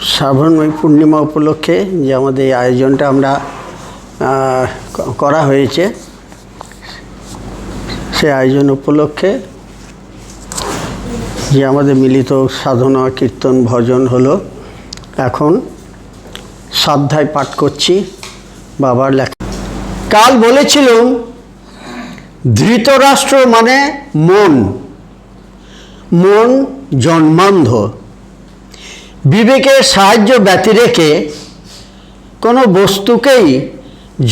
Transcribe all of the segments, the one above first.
শ্রাবণময়ী পূর্ণিমা উপলক্ষে যে আমাদের এই আয়োজনটা আমরা করা হয়েছে, সে আয়োজন উপলক্ষে যে আমাদের মিলিত সাধনা কীর্তন ভজন হলো, এখন শ্রদ্ধায় পাঠ করছি বাবার লেখা। কাল বলেছিলাম ধৃতরাষ্ট্র মানে মন, মন জন্মান্ধ, বিবেকের সাহায্য ব্যতিরেকে কোনো বস্তুকেই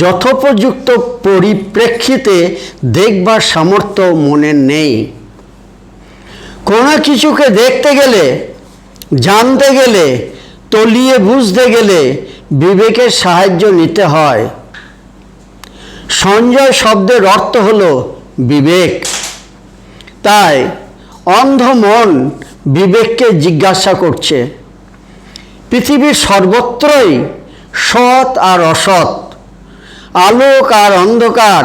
যথোপযুক্ত পরিপ্রেক্ষিতে দেখবার সামর্থ্য মনের নেই। কোনো কিছুকে দেখতে গেলে, জানতে গেলে, তলিয়ে বুঝতে গেলে বিবেকের সাহায্য নিতে হয়। সঞ্জয় শব্দের অর্থ হলো বিবেক। তাই অন্ধ মন বিবেককে জিজ্ঞাসা করছে, পৃথিবীর সর্বত্রই সৎ আর অসৎ, আলোক আর অন্ধকার,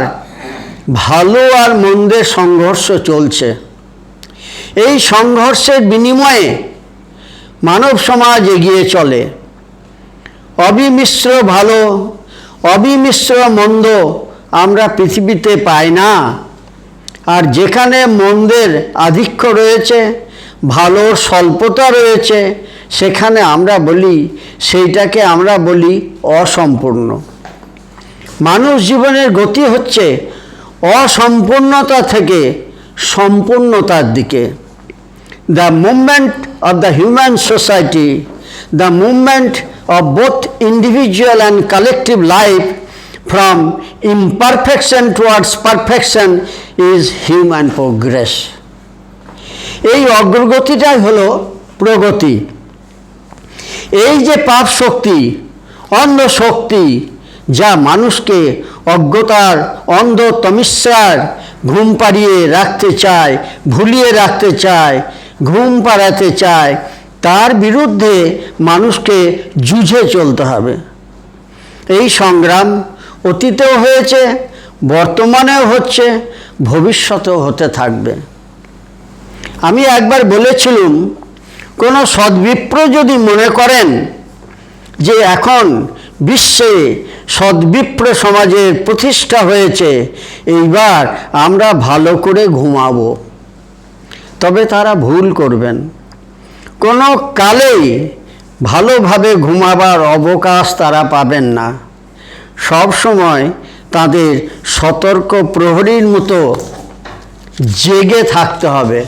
ভালো আর মন্দের সংঘর্ষ চলছে। এই সংঘর্ষের বিনিময়ে মানব সমাজ এগিয়ে চলে। অবিমিশ্র ভালো, অবিমিশ্র মন্দ আমরা পৃথিবীতে পাই না। আর যেখানে মন্দের আধিক্য রয়েছে, ভালোর স্বল্পতা রয়েছে, সেখানে আমরা বলি, সেইটাকে আমরা বলি অসম্পূর্ণ। মানুষ জীবনের গতি হচ্ছে অসম্পূর্ণতা থেকে সম্পূর্ণতার দিকে। The movement of the human society, the movement of both individual and collective life from imperfection towards perfection is human progress. এই অগ্রগতিটাই হলো প্রগতি। এই যে পাপ শক্তি, অন্ধ শক্তি, যা মানুষকে অজ্ঞতার অন্ধ তমিস্রার ঘুম পাড়িয়ে রাখতে চায়, ভুলিয়ে রাখতে চায়, ঘুম পাড়াতে চায়, তার বিরুদ্ধে মানুষকে যুঝে চলতে হবে। এই সংগ্রাম অতীতেও হয়েছে, বর্তমানেও হচ্ছে, ভবিষ্যতেও হতে থাকবে। আমি একবার বলেছিলাম, কোনো সদ্বিপ্র যদি মনে করেন যে এখন বিশ্বে সদ্বিপ্র সমাজের প্রতিষ্ঠা হয়েছে, এইবার আমরা ভালো করে ঘুমাবো, তবে তারা ভুল করবেন। কোনো কালেই ভালোভাবে ঘুমাবার অবকাশ তারা পাবেন না। সব সময় তাদের সতর্ক প্রহরীর মতো জেগে থাকতে হবে।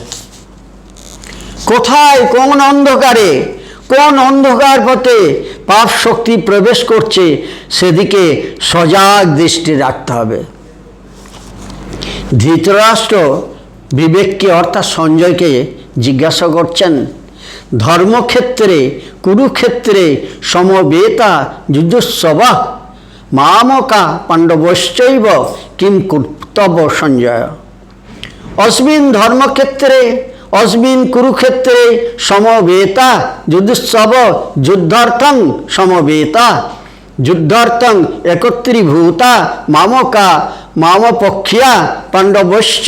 কোথায় কোন অন্ধকারে, কোন অন্ধকার পথে পাপ শক্তি প্রবেশ করছে, সেদিকে সজাগ দৃষ্টি রাখতে হবে। ধৃতরাষ্ট্র বিবেককে অর্থাৎ সঞ্জয়কে জিজ্ঞাসা করছেন, ধর্মক্ষেত্রে কুরুক্ষেত্রে সমবেতা যুযুৎসবা মামকা পাণ্ডবশ্চৈব কিম কর্তব্য সঞ্জয়। অস্মিন ধর্মক্ষেত্রে অস্মিন কুরুক্ষেত্রে সমবেতা যুযুৎসব যুদ্ধার্থং সমবেতা যুদ্ধার্থং একত্রীভূতা মামকা মামপক্ষিয়া পাণ্ডবশ্চ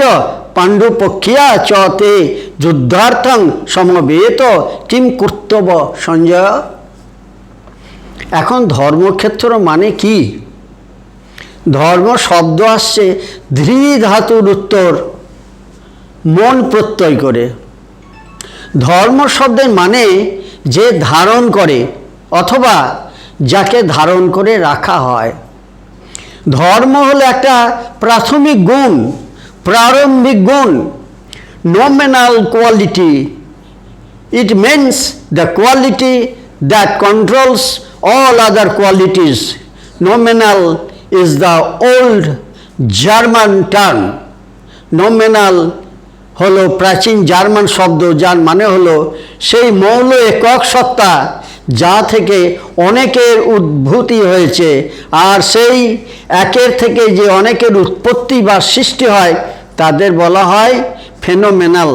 পাণ্ডুপক্ষিয়া চ তে যুদ্ধার্থং সমবেত কিম কর্তব্য সঞ্জয়। এখন ধর্মক্ষেত্র মানে কি? ধর্ম শব্দ আসছে ধৃ ধাতুর উত্তর মন প্রত্যয় করে। ধর্ম শব্দের মানে যে ধারণ করে অথবা যাকে ধারণ করে রাখা হয়। ধর্ম হলো একটা প্রাথমিক গুণ, প্রারম্ভিক গুণ, nominal quality. It means the quality that controls all other qualities. Nominal is the old German term. Nominal হলো প্রাচীন জার্মান শব্দ, যার মানে হলো সেই মৌল একক সত্তা যা থেকে অনেকের উদ্ভূতি হয়েছে, আর সেই একের থেকে যে অনেকের উৎপত্তি বা সৃষ্টি হয় তাদের বলা হয় ফেনোমেনাল।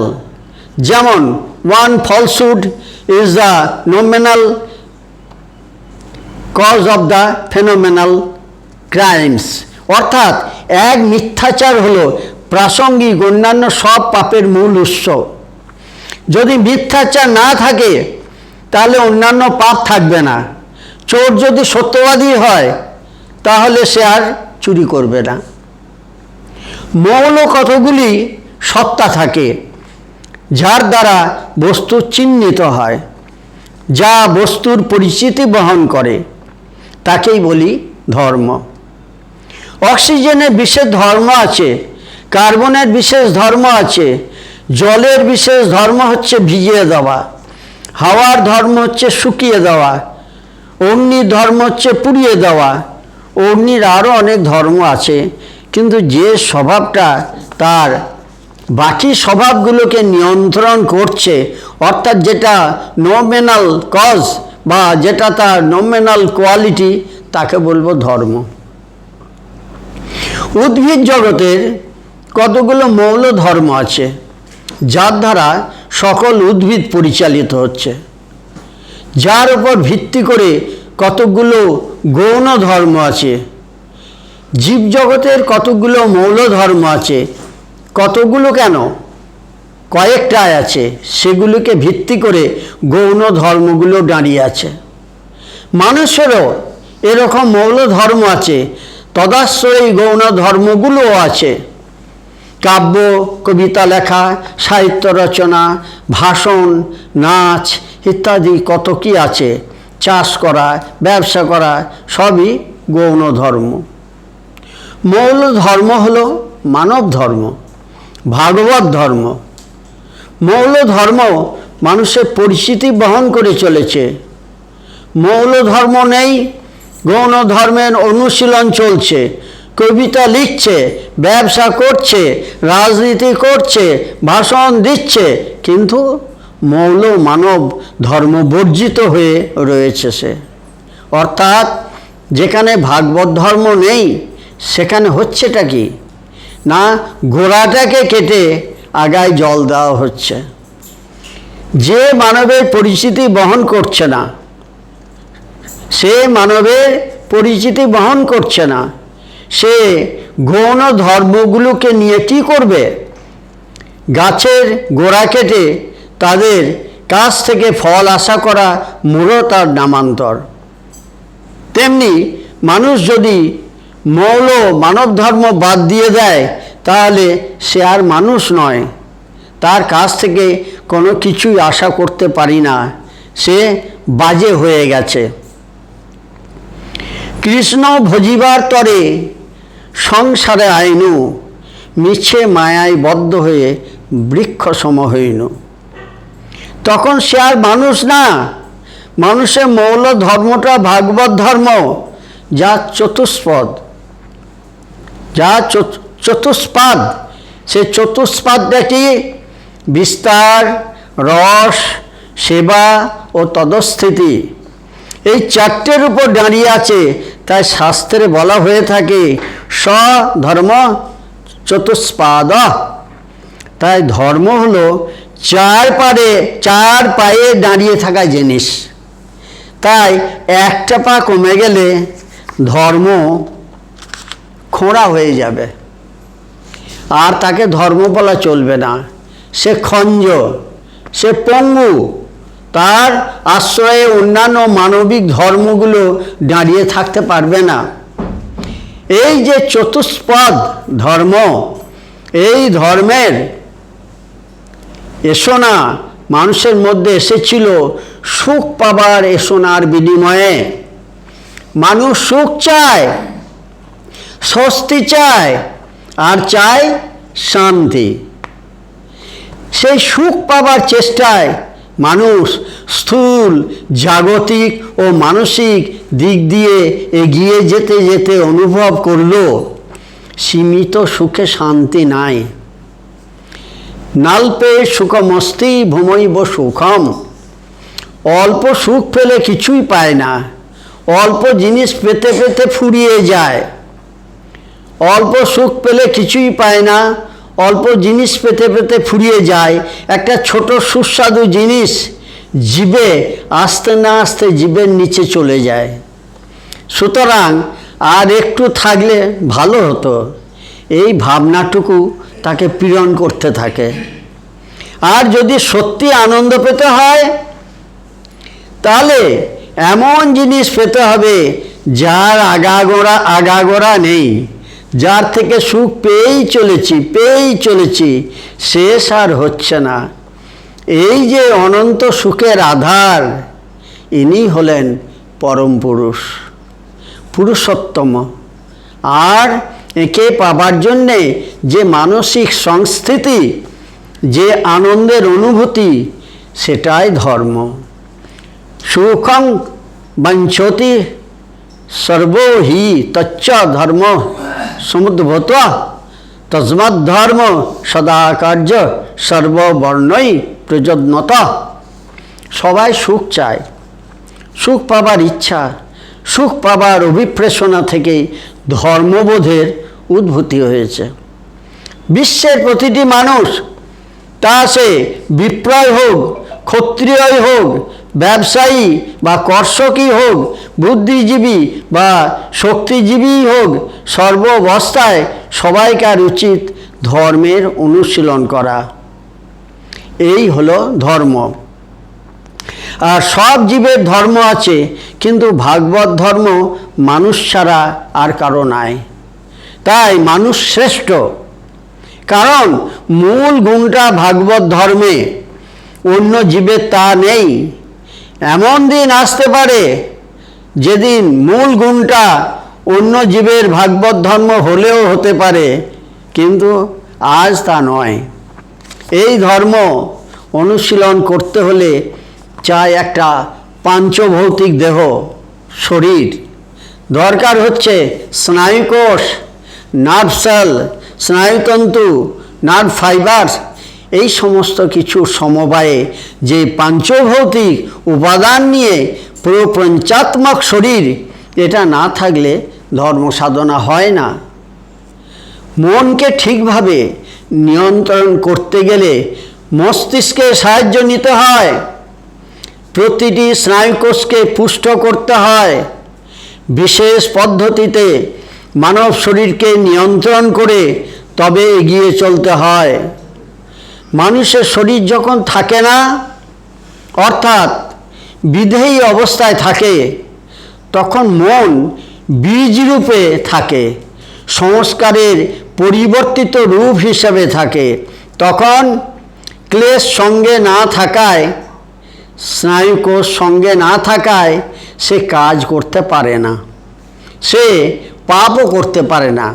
যেমন one falsehood is the nominal cause of the phenomenal crimes, অর্থাৎ এক মিথ্যাচার হলো প্রাসঙ্গিক অন্যান্য সব পাপের মূল উৎস। যদি মিথ্যাচার না থাকে তাহলে অন্যান্য পাপ থাকবে না। চোর যদি সত্যবাদী হয় তাহলে সে আর চুরি করবে না। মৌল কতগুলি সত্তা থাকে যার দ্বারা বস্তু চিহ্নিত হয়, যা বস্তুর পরিচিতি বহন করে, তাকেই বলি ধর্ম। অক্সিজেনের বিশেষ ধর্ম আছে, কার্বনের বিশেষ ধর্ম আছে, জলের বিশেষ ধর্ম হচ্ছে ভিজিয়ে দেওয়া, হাওয়ার ধর্ম হচ্ছে শুকিয়ে দেওয়া, অগ্নির ধর্ম হচ্ছে পুড়িয়ে দেওয়া। অগ্নির আরও অনেক ধর্ম আছে, কিন্তু যে স্বভাবটা তার বাকি স্বভাবগুলোকে নিয়ন্ত্রণ করছে, অর্থাৎ যেটা নমিনাল কজ বা যেটা তার নমিনাল কোয়ালিটি, তাকে বলবো ধর্ম। উদ্ভিদ জগতের কতগুলো মৌল ধর্ম আছে যার দ্বারা সকল উদ্ভিদ পরিচালিত হচ্ছে, যার উপর ভিত্তি করে কতগুলো গৌণ ধর্ম আছে। জীবজগতের কতগুলো মৌল ধর্ম আছে, কতগুলো কেন, কয়েকটাই আছে, সেগুলোকে ভিত্তি করে গৌণ ধর্মগুলো দাঁড়িয়ে আছে। মানুষেরও এরকম মৌল ধর্ম আছে, তদাশ্রয়ী গৌণ ধর্মগুলোও আছে। কাব্য কবিতা লেখা, সাহিত্য রচনা, ভাষণ, নাচ ইত্যাদি কত কি আছে, চাষ করা, ব্যবসা করা, সবই গৌণ ধর্ম। মৌল ধর্ম হলো মানব ধর্ম, ভাগবত ধর্ম। মৌল ধর্ম মানুষের পরিচিতি বহন করে চলেছে। মৌল ধর্ম নেই, গৌণ ধর্মের অনুশীলন চলছে, কবিতা লিখছে, ব্যবসা করছে, রাজনীতি করছে, ভাষণ দিচ্ছে, কিন্তু মৌল মানব ধর্ম বর্জিত হয়ে রয়েছে সে। অর্থাৎ যেখানে ভাগবত ধর্ম নেই সেখানে হচ্ছেটা কি না, গোড়াটাকে কেটে আগায় জল দেওয়া হচ্ছে। যে মানবের পরিচিতি বহন করছে না, সে মানবের পরিচিতি বহন করছে না, সে গৌণ ধর্মগুলোকে নিয়ে কি করবে? গাছের গোড়া কেটে তাদের কাছ থেকে ফল আশা করা মূঢ়তার নামান্তর। তেমনি মানুষ যদি মৌল মানব ধর্ম বাদ দিয়ে দেয় তাহলে সে আর মানুষ নয়, তার কাছ থেকে কোনো কিছুই আশা করতে পারি না, সে বাজে হয়ে গেছে। কৃষ্ণ ভজিবার তরে সংসারে আইনু, মিছে মায়ায় বদ্ধ হয়ে বৃক্ষ সম হইনু। তখন সে আর মানুষ না, মানুষের মৌল ধর্মটা ভাগবত ধর্ম, যা চতুষ্পদ, যা চতুষ্পাদ। সে চতুষ্পাদটা কি? বিস্তার, রস, সেবা ও তদস্থিতি, এই চারটের উপর দাঁড়িয়ে আছে। তাই শাস্ত্রে বলা হয়ে থাকে স্বধর্ম চতুষ্পাদ। তাই ধর্ম হলো চার পায়ে দাঁড়িয়ে থাকা জিনিস। তাই একটা পা কমে গেলে ধর্ম খোঁড়া হয়ে যাবে, আর তাকে ধর্ম বলা চলবে না। সে খঞ্জ, সে পঙ্গু, তার আশ্রয়ে অন্যান্য মানবিক ধর্মগুলো দাঁড়িয়ে থাকতে পারবে না। এই যে চতুষ্পদ ধর্ম, এই ধর্মের এসোনা মানুষের মধ্যে এসেছিল সুখ পাবার এসোনার বিনিময়ে। মানুষ সুখ চায়, স্বস্তি চায়, আর চায় শান্তি। সেই সুখ পাবার চেষ্টায় মানুষ স্থূল, জাগতিক ও মানসিক দিক দিয়ে এগিয়ে যেতে যেতে অনুভব করল সীমিত সুখে শান্তি নাই। নাল্পে সুখমস্তি ভূমৈব সুখম। অল্প সুখ পেলে কিছুই পায় না, অল্প জিনিস পেতে পেতে ফুরিয়ে যায়। অল্প সুখ পেলে কিছুই পায় না, অল্প জিনিস পেতে পেতে ফুরিয়ে যায়। একটা ছোট সুস্বাদু জিনিস জিভে আস্তে না আস্তে জিভের নিচে চলে যায়। সুতরাং আর একটু থাকলে ভালো হতো, এই ভাবনাটুকু তাকে পীড়ন করতে থাকে। আর যদি সত্যি আনন্দ পেতে হয় তাহলে এমন জিনিস পেতে হবে যার আগাগোড়া নেই, যার থেকে সুখ পেয়েই চলেছি, শেষ আর হচ্ছে না। এই যে অনন্ত সুখের আধার, ইনি হলেন পরম পুরুষ, পুরুষোত্তম। আর একে পাবার জন্যে যে মানসিক সংস্থিতি, যে আনন্দের অনুভূতি, সেটাই ধর্ম। সুখং বাঞ্ছতি সর্বো হি তচ্চ ধর্ম সমুদ্ভূত তস্মাৎ ধর্ম সদা কার্য সর্ববর্ণই প্রযত্নত। সবাই সুখ চায়, সুখ পাবার ইচ্ছা, সুখ পাবার অভিপ্রেষণা থেকে ধর্মবোধের উদ্ভূতি হয়েছে। বিশ্বের প্রতিটি মানুষ, তা সে বিপ্রয় হোক, ক্ষত্রিয়ই হোক, ব্যবসায়ী বা কর্ষকই হোক, বুদ্ধিজীবী বা শক্তিজীবী হোক, সর্বাবস্থায় সবাইকার উচিত ধর্মের অনুশীলন করা। এই হলো ধর্ম। আর সব জীবের ধর্ম আছে, কিন্তু ভাগবত ধর্ম মানুষ ছাড়া আর কারো নাই। তাই মানুষ শ্রেষ্ঠ, কারণ মূল গুণটা ভাগবত ধর্মে, অন্য জীবের তা নেই। এমন দিন আসতে পারে যেদিন মূল গুণটা অন্য জীবের ভাগবত ধর্ম হলেও হতে পারে, কিন্তু আজ তা নয়। এই ধর্ম অনুশীলন করতে হলে চাই একটা পাঞ্চভৌতিক দেহ, শরীর, দরকার হচ্ছে স্নায়ুকোষ, নার্ভ সেল, স্নায়ুতন্তু, নার্ভ ফাইবার, এই সমস্ত কিছু সমবায়ে যে পাঞ্চভৌতিক উপাদান নিয়ে প্রপঞ্চাত্মক শরীর, এটা না থাকলে ধর্ম সাধনা হয় না। মনকে ঠিকভাবে নিয়ন্ত্রণ করতে গেলে মস্তিষ্কের সাহায্য নিতে হয়, প্রতিটি স্নায়ুকোষকে পুষ্ট করতে হয়, বিশেষ পদ্ধতিতে মানব শরীরকে নিয়ন্ত্রণ করে তবে এগিয়ে চলতে হয়। মানুষের শরীর যখন থাকে না, অর্থাৎ বিধেয়ী অবস্থায় থাকে, তখন মন বীজ রূপে থাকে, সংস্কারের পরিবর্তিত রূপ হিসেবে থাকে। তখন ক্লেশ সঙ্গে না থাকায়, স্নায়ুকোষ সঙ্গে না থাকায় সে কাজ করতে পারে না, সে পাপও করতে পারে না,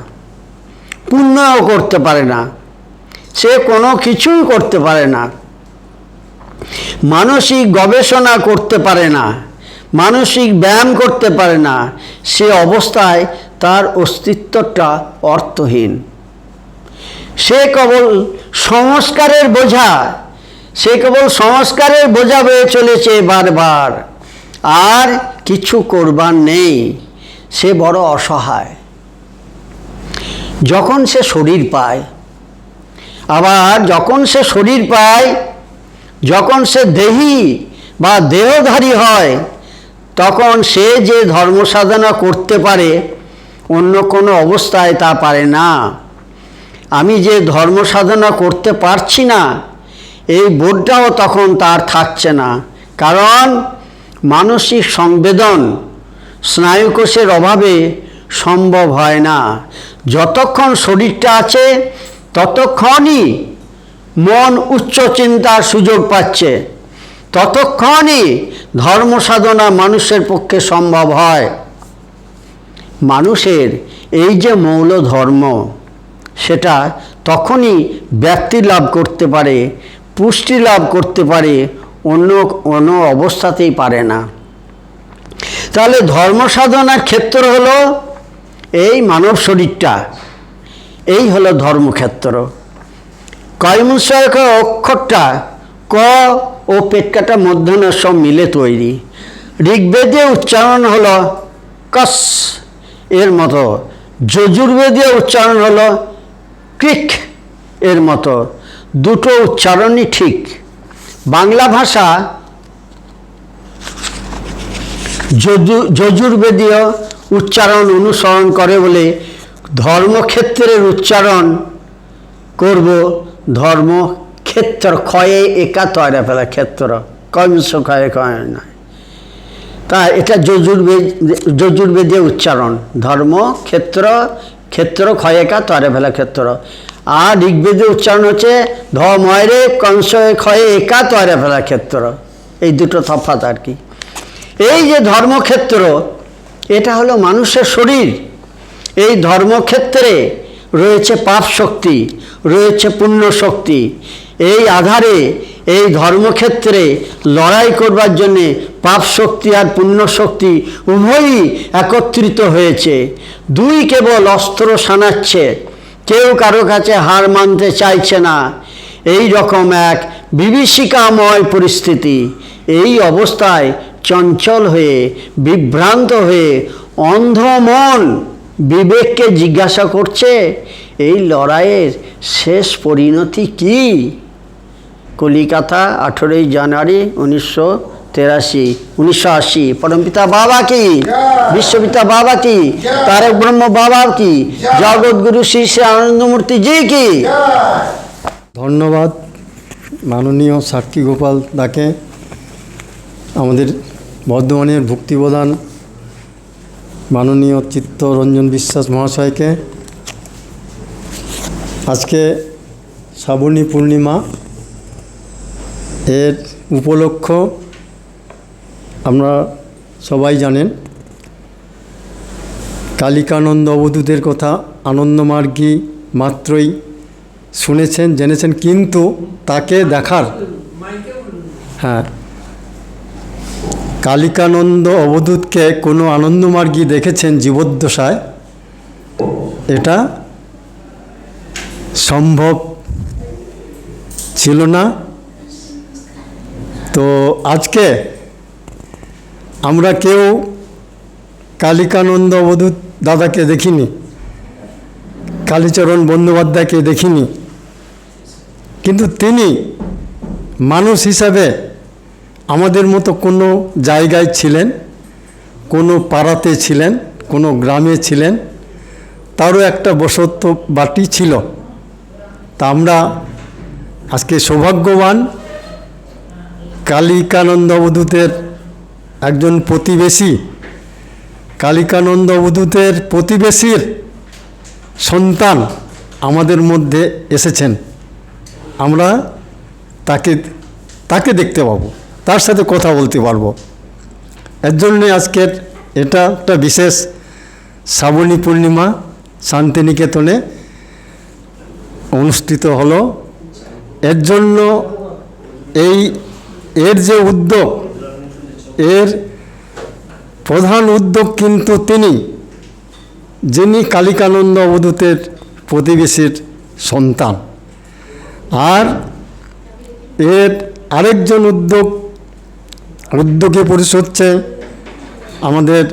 পুণ্যও করতে পারে না, সে কোনো কিছুই করতে পারে না, মানসিক গবেষণা করতে পারে না, মানসিক ব্যায়াম করতে পারে না। সে অবস্থায় তার অস্তিত্বটা অর্থহীন। সে কেবল সংস্কারের বোঝা, বয়ে চলেছে বারবার, আর কিছু করবার নেই। সে বড় অসহায়। যখন সে শরীর পায়, আবার যখন সে শরীর পায়, যখন সে দেহী বা দেহধারী হয়, তখন সে যে ধর্ম সাধনা করতে পারে, অন্য কোনো অবস্থায় তা পারে না। আমি যে ধর্ম সাধনা করতে পারছি না, এই বোধটাও তখন তার থাকছে না, কারণ মানসিক সংবেদন স্নায়ুকোষের অভাবে সম্ভব হয় না। যতক্ষণ শরীরটা আছে ততক্ষণই মন উচ্চ চিন্তার সুযোগ পাচ্ছে, ততক্ষণই ধর্ম সাধনা মানুষের পক্ষে সম্ভব হয়। মানুষের এই যে মৌল ধর্ম, সেটা তখনই ব্যক্তি লাভ করতে পারে, পুষ্টি লাভ করতে পারে, অন্য অবস্থাতেই পারে না। তাহলে ধর্ম সাধনার ক্ষেত্র হলো এই মানব শরীরটা, এই হলো ধর্মক্ষেত্র। কয়মুষায়ক অক্ষরটা ক ও পেটকাটা মূর্ধন্য সব মিলে তৈরি। ঋগ্বেদে উচ্চারণ হলো কস এর মতো, যজুর্বেদে উচ্চারণ হলো ক্রিক এর মতো। দুটো উচ্চারণই ঠিক। বাংলা ভাষা যজুর্বেদীয় উচ্চারণ অনুসরণ করে বলে ধর্মক্ষেত্রের উচ্চারণ করব ধর্মক্ষেত্র, ক্ষয়ে একা তয়রা ফেলা ক্ষেত্র, কংস ক্ষয়ে ক্ষয় নয়। তা এটা যজুর্বেদে উচ্চারণ, ধর্মক্ষেত্র, ক্ষেত্র ক্ষয়েকা তয়রা ফেলা ক্ষেত্র। আর ঋগ্বেদে উচ্চারণ হচ্ছে ধময়রে কংস ক্ষয়ে একা তয়রা ফেলা ক্ষেত্র। এই দুটো তফাৎ আর কি। এই যে ধর্মক্ষেত্র, এটা হলো মানুষের শরীর। এই ধর্মক্ষেত্রে রয়েছে পাপ শক্তি, রয়েছে পুণ্য শক্তি। এই আধারে এই ধর্মক্ষেত্রে লড়াই করবার জন্যে পাপ শক্তি আর পুণ্য শক্তি উভয়ই একত্রিত হয়েছে। দুই কেবল অস্ত্র শানাচ্ছে, কেউ কারো কাছে হার মানতে চাইছে না। এই রকম এক বিভীষিকাময় পরিস্থিতি। এই অবস্থায় চঞ্চল হয়ে, বিভ্রান্ত হয়ে অন্ধ মন বিবেককে জিজ্ঞাসা করছে, এই লড়াইয়ের শেষ পরিণতি কি? কলিকাতা 18ই জানুয়ারি 1980। পরমপিতা বাবা কি, বিশ্বপিতা বাবা কি, তারক ব্রহ্ম বাবা কি, জগৎগুরু শ্রী শ্রী আনন্দমূর্তি জি কি। ধন্যবাদ মাননীয় সাক্ষী গোপাল দাকে, আমাদের বর্ধমানের ভক্তিপ্রধান মাননীয় চিত্তরঞ্জন বিশ্বাস মহাশয়কে। আজকে শ্রাবণী পূর্ণিমা, এর উপলক্ষ আমরা সবাই জানেন। কালিকানন্দ অবধূতের কথা আনন্দমার্গী মাত্রই শুনেছেন, জেনেছেন, কিন্তু তাকে দেখার, হ্যাঁ, কালিকানন্দ অবধূতকে কোনো আনন্দমার্গী দেখেছেন জীবদ্দশায়, এটা সম্ভব ছিল না। তো আজকে আমরা কেউ কালিকানন্দ অবধূত দাদাকে দেখিনি, কালীচরণ বন্দ্যোপাধ্যায়কে দেখিনি, কিন্তু তিনি মানুষ হিসাবে আমাদের মতো কোনো জায়গায় ছিলেন, কোনো পাড়াতে ছিলেন, কোনো গ্রামে ছিলেন, তারও একটা বসত বাটি ছিল। তা আমরা আজকে সৌভাগ্যবান, কালিকানন্দ অবধূতের একজন প্রতিবেশী, কালিকানন্দ অবধূতের প্রতিবেশীর সন্তান আমাদের মধ্যে এসেছেন। আমরা তাকে দেখতে পাবো, তার সাথে কথা বলতে পারবো। এর জন্যে আজকের এটা একটা বিশেষ শ্রাবণী পূর্ণিমা শান্তিনিকেতনে অনুষ্ঠিত হলো। এর জন্য এর যে উদ্যোগ, এর প্রধান উদ্যোগ কিন্তু তিনি, যিনি কালিকানন্দ অবধূতের প্রতিবেশীর সন্তান। আর এর আরেকজন উদ্যোগী পুরুষ হচ্ছে আমাদের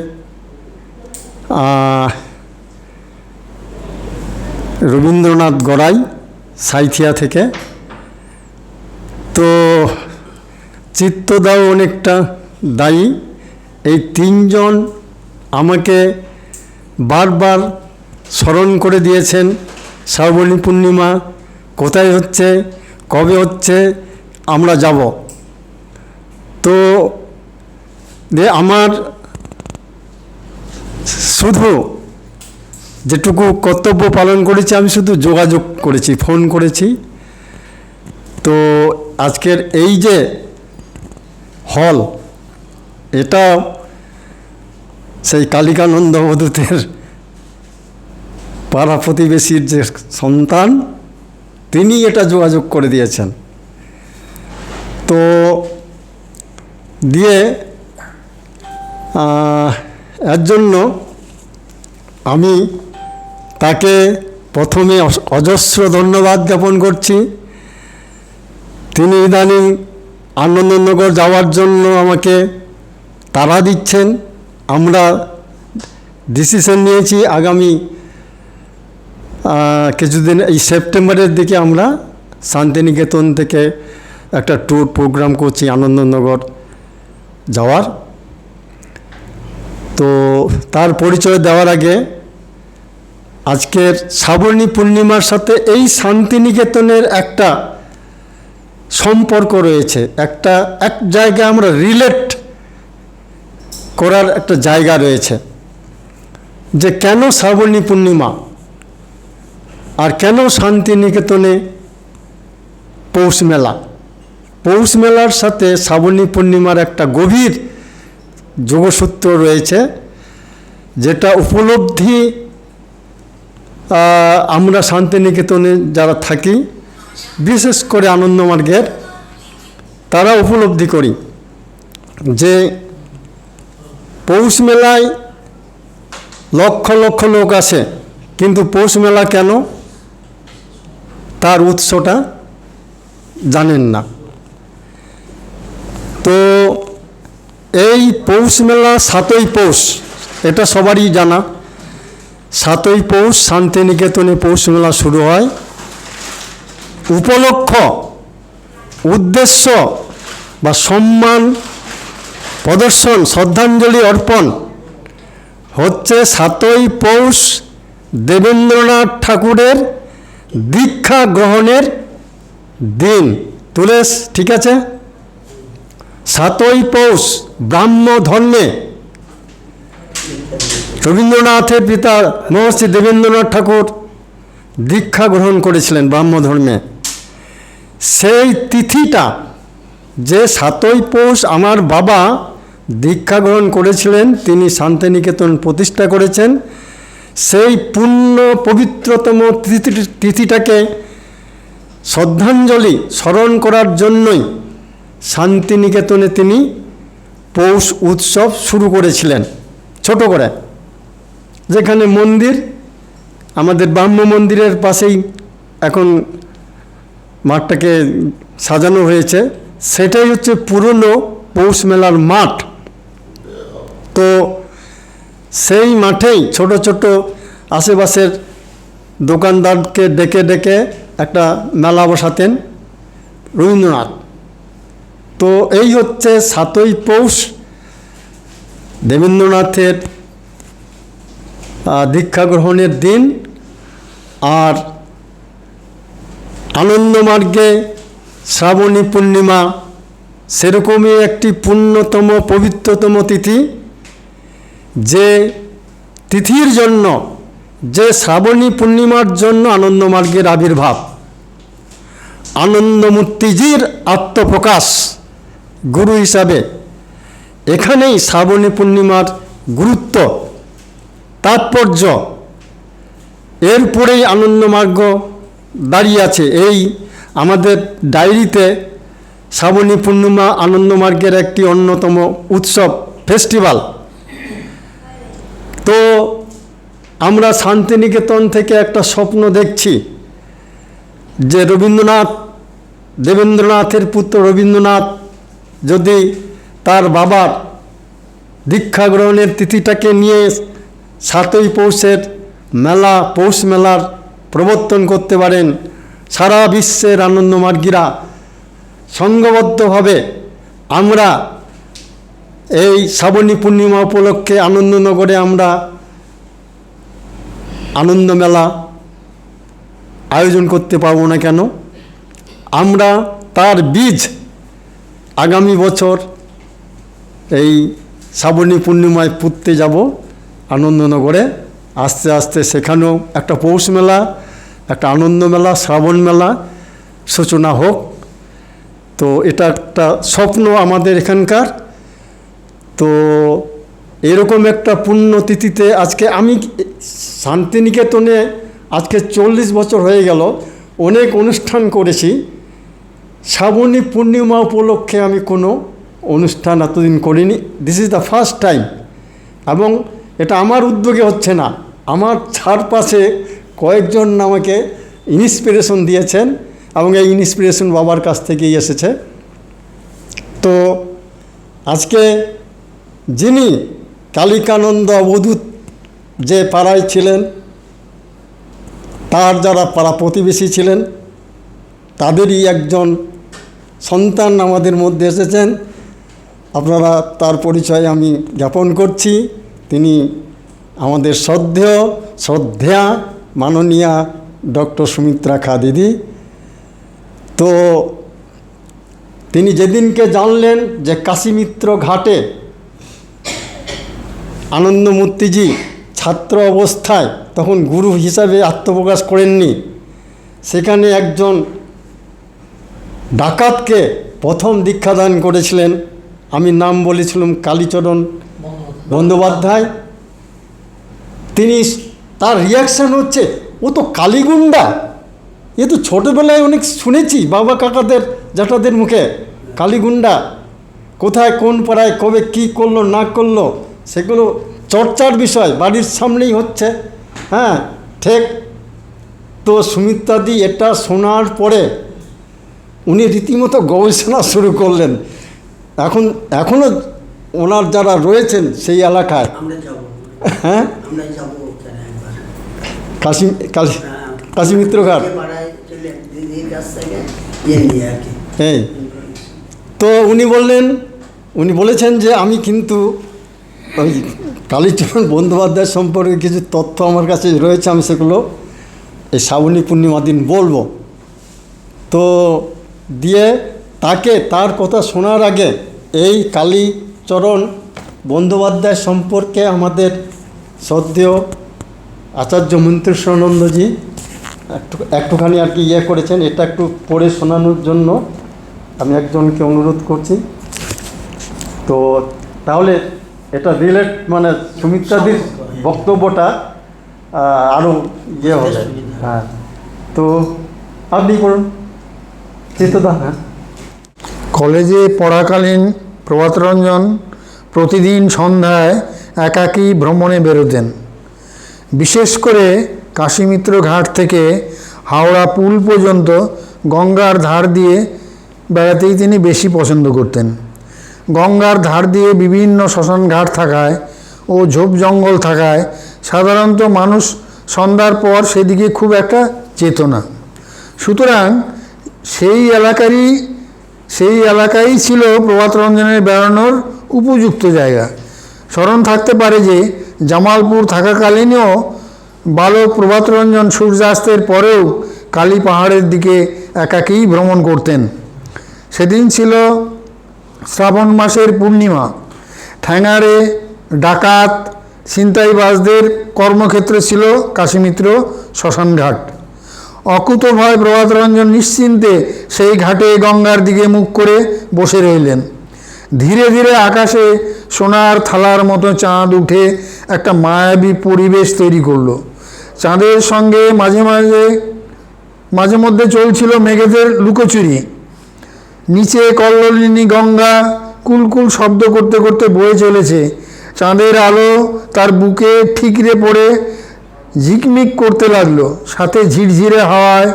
রবীন্দ্রনাথ গড়াই, সাঁইথিয়া থেকে। তো চিত্তদাও অনেকটা দায়ী। এই তিনজন আমাকে বারবার স্মরণ করে দিয়েছেন, শ্রাবণী পূর্ণিমা কোথায় হচ্ছে, কবে হচ্ছে, আমরা যাব। তো আমার শুধু যেটুকু কর্তব্য পালন করেছি, আমি শুধু যোগাযোগ করেছি, ফোন করেছি। তো আজকের এই যে হল, এটা সেই কালিকানন্দ অবধূতের পাড়া প্রতিবেশীর যে সন্তান, তিনি এটা যোগাযোগ করে দিয়েছেন। তো দিয়ে এর জন্য আমি তাকে প্রথমে অজস্র ধন্যবাদ জ্ঞাপন করছি। তিনি ইদানিং আনন্দনগর যাওয়ার জন্য আমাকে তাড়া দিচ্ছেন। আমরা ডিসিশন নিয়েছি আগামী কিছুদিন, এই সেপ্টেম্বরের দিকে আমরা শান্তিনিকেতন থেকে একটা ট্যুর প্রোগ্রাম করছি আনন্দনগর যাওয়ার। তো তার পরিচয় দেওয়ার আগে আজকের শ্রাবণী পূর্ণিমার সাথে এই শান্তিনিকেতনের একটা সম্পর্ক রয়েছে, এক জায়গায় আমরা রিলেট করার একটা জায়গা রয়েছে যে কেন শ্রাবণী পূর্ণিমা আর কেন শান্তিনিকেতনে পৌষ মেলা। পৌষ মেলার সাথে শ্রাবণী পূর্ণিমার একটা গভীর যোগসূত্র রয়েছে, যেটা উপলব্ধি আমরা শান্তিনিকেতনে যারা থাকি, বিশেষ করে আনন্দমার্গের, তারা উপলব্ধি করি যে পৌষ মেলায় লক্ষ লক্ষ লোক আসে, কিন্তু পৌষ মেলা কেন তার উৎসটা জানেন না। তো এই পৌষ মেলা 7ই পৌষ, এটা সবারই জানা। 7ই পৌষ শান্তিনিকেতনে পৌষ মেলা শুরু হয়। উপলক্ষ, উদ্দেশ্য বা সম্মান প্রদর্শন, শ্রদ্ধাঞ্জলি অর্পণ হচ্ছে 7ই পৌষ দেবেন্দ্রনাথ ঠাকুরের দীক্ষা গ্রহণের দিন। তুলেস, ঠিক আছে? 7ই পৌষ ব্রাহ্ম ধর্মে রবীন্দ্রনাথের পিতা মহর্ষি দেবেন্দ্রনাথ ঠাকুর দীক্ষা গ্রহণ করেছিলেন ব্রাহ্ম ধর্মে। সেই তিথিটা যে 7ই পৌষ আমার বাবা দীক্ষা গ্রহণ করেছিলেন, তিনি শান্তিনিকেতন প্রতিষ্ঠা করেছেন, সেই পূর্ণ পবিত্রতম তিথিটাকে শ্রদ্ধাঞ্জলি স্মরণ করার জন্যই শান্তিনিকেতনে তিনি পৌষ উৎসব শুরু করেছিলেন ছোট করে। যেখানে মন্দির, আমাদের ব্রাহ্ম মন্দিরের পাশেই এখন মাঠটাকে সাজানো হয়েছে, সেটাই হচ্ছে পুরনো পৌষ মেলার মাঠ। তো সেই মাঠেই ছোট ছোট আশেপাশের দোকানদারকে ডেকে ডেকে একটা মেলা বসাতেন রবীন্দ্রনাথ। তো এই হচ্ছে 7ই পৌষ দেবেন্দ্রনাথের দীক্ষা গ্রহণের দিন। আর আনন্দমার্গে শ্রাবণী পূর্ণিমা সেরকমই একটি পুণ্যতম পবিত্রতম তিথি, যে তিথির জন্য, যে শ্রাবণী পূর্ণিমার জন্য আনন্দমার্গের আবির্ভাব, আনন্দমূর্তিজির আত্মপ্রকাশ গুরু হিসাবে। এখানেই শ্রাবণী পূর্ণিমার গুরুত্ব, তাৎপর্য। এরপরেই আনন্দমার্গ দাঁড়িয়ে আছে। এই আমাদের ডায়েরিতে শ্রাবণী পূর্ণিমা আনন্দমার্গের একটি অন্যতম উৎসব, ফেস্টিভ্যাল। তো আমরা শান্তিনিকেতন থেকে একটা স্বপ্ন দেখছি যে দেবেন্দ্রনাথের পুত্র রবীন্দ্রনাথ যদি তার বাবার দীক্ষা গ্রহণের তিথিটাকে নিয়ে 7ই পৌষের মেলা, পৌষ মেলার প্রবর্তন করতে পারেন, সারা বিশ্বের আনন্দমার্গীরা সংঘবদ্ধভাবে আমরা এই শ্রাবণী পূর্ণিমা উপলক্ষে আনন্দনগরে আমরা আনন্দ মেলা আয়োজন করতে পারবো না কেন? আমরা তার বীজ আগামী বছর এই শ্রাবণী পূর্ণিমায় পুঁততে যাব আনন্দনগরে। আস্তে আস্তে সেখানেও একটা পৌষ মেলা, একটা আনন্দ মেলা, শ্রাবণ মেলা সূচনা হোক। তো এটা একটা স্বপ্ন আমাদের এখানকার। তো এরকম একটা পুণ্যতিথিতে আজকে আমি শান্তিনিকেতনে আজকে 40 বছর হয়ে গেল, অনেক অনুষ্ঠান করেছি। শ্রাবণী পূর্ণিমা উপলক্ষে আমি কোনো অনুষ্ঠান এতদিন করিনি। This is the first time. এবং এটা আমার উদ্যোগে হচ্ছে না, আমার চারপাশে কয়েকজন আমাকে ইন্সপিরেশন দিয়েছেন, এবং এই ইন্সপিরেশন বাবার কাছ থেকেই এসেছে। তো আজকে যিনি কালিকানন্দ অবধূত যে পাড়ায় ছিলেন, তার যারা পাড়া প্রতিবেশী ছিলেন, তাদেরই একজন সন্তান আমাদের মধ্যে এসেছেন। আপনারা তার পরিচয় আমি জ্ঞাপন করছি। তিনি আমাদের শ্রদ্ধেয়া মাননীয়া ডক্টর সুমিত্রা খা দিদি। তো তিনি যেদিনকে জানলেন যে কাশীমিত্র ঘাটে আনন্দমূর্তিজি ছাত্র অবস্থায় তখন গুরু হিসাবে আত্মপ্রকাশ করেননি, সেখানে একজন ডাকাতকে প্রথম দীক্ষাদান করেছিলেন। আমি নাম বলেছিলাম কালীচরণ বন্দ্যোপাধ্যায়। তিনি, তার রিয়াকশান হচ্ছে, ও তো কালীগুন্ডা, এ তো ছোটোবেলায় অনেক শুনেছি বাবা কাকাদের জ্যাঠাদের মুখে, কালীগুন্ডা কোথায় কোন পাড়ায় কবে কী করলো না করলো সেগুলো চর্চার বিষয়, বাড়ির সামনেই হচ্ছে। হ্যাঁ ঠিক। তো সুমিত্রাদি এটা শোনার পরে উনি রীতিমতো গবেষণা শুরু করলেন। এখনও ওনার যারা রয়েছেন সেই এলাকায়, হ্যাঁ কাশীমিত্র ঘাট, এই তো উনি বলেছেন যে আমি কিন্তু ওই কালীচরণ বন্দ্যোপাধ্যায় সম্পর্কে কিছু তথ্য আমার কাছে রয়েছে, আমি সেগুলো এই শ্রাবণী পূর্ণিমা দিন বলবো। তো দিয়ে তার কথা শোনার আগে এই কালীচরণ বন্দ্যোপাধ্যায় সম্পর্কে আমাদের শ্রদ্ধেয় আচার্য মন্ত্রেশ্বরানন্দজি একটুখানি আর কি করেছেন, এটা একটু পড়ে শোনানোর জন্য আমি একজনকে অনুরোধ করছি। তো তাহলে এটা রিলেট মানে সুমিত্রাদির বক্তব্যটা আরও হবে। হ্যাঁ, তো আপনি করুন চিত্তদা। হ্যাঁ, কলেজে পড়াকালীন প্রভাতরঞ্জন প্রতিদিন সন্ধ্যায় একাকী ভ্রমণে বেরোতেন। বিশেষ করে কাশীমিত্র ঘাট থেকে হাওড়া পুল পর্যন্ত গঙ্গার ধার দিয়ে বেড়াতেই তিনি বেশি পছন্দ করতেন। গঙ্গার ধার দিয়ে বিভিন্ন শ্মশান ঘাট থাকায় ও ঝোপ জঙ্গল থাকায় সাধারণত মানুষ সন্ধ্যার পর সেদিকে খুব একটা যেত না। সুতরাং সেই এলাকাই ছিল প্রভাতরঞ্জনের বেড়ানোর উপযুক্ত জায়গা। স্মরণ থাকতে পারে যে জামালপুর থাকাকালীনও বালক প্রভাতরঞ্জন সূর্যাস্তের পরেও কালী পাহাড়ের দিকে একাকী ভ্রমণ করতেন। সেদিন ছিল শ্রাবণ মাসের পূর্ণিমা। ঠ্যাঙাড়ে ডাকাত ছিনতাইবাজদের কর্মক্ষেত্র ছিল কাশীমিত্র শ্মশানঘাট। অকুতোভয় প্রভাতরঞ্জন নিশ্চিন্তে সেই ঘাটে গঙ্গার দিকে মুখ করে বসে রইলেন। ধীরে ধীরে আকাশে সোনার থালার মতো চাঁদ উঠে একটা মায়াবী পরিবেশ তৈরি করলো। চাঁদের সঙ্গে মাঝে মধ্যে চলছিল মেঘেদের লুকোচুরি। নিচে কল্লোলিনী গঙ্গা কুলকুল শব্দ করতে করতে বয়ে চলেছে। চাঁদের আলো তার বুকে ঠিকরে পড়ে ঝিকমিক করতে লাগলো। সাথে ঝিরঝিরে হাওয়ায়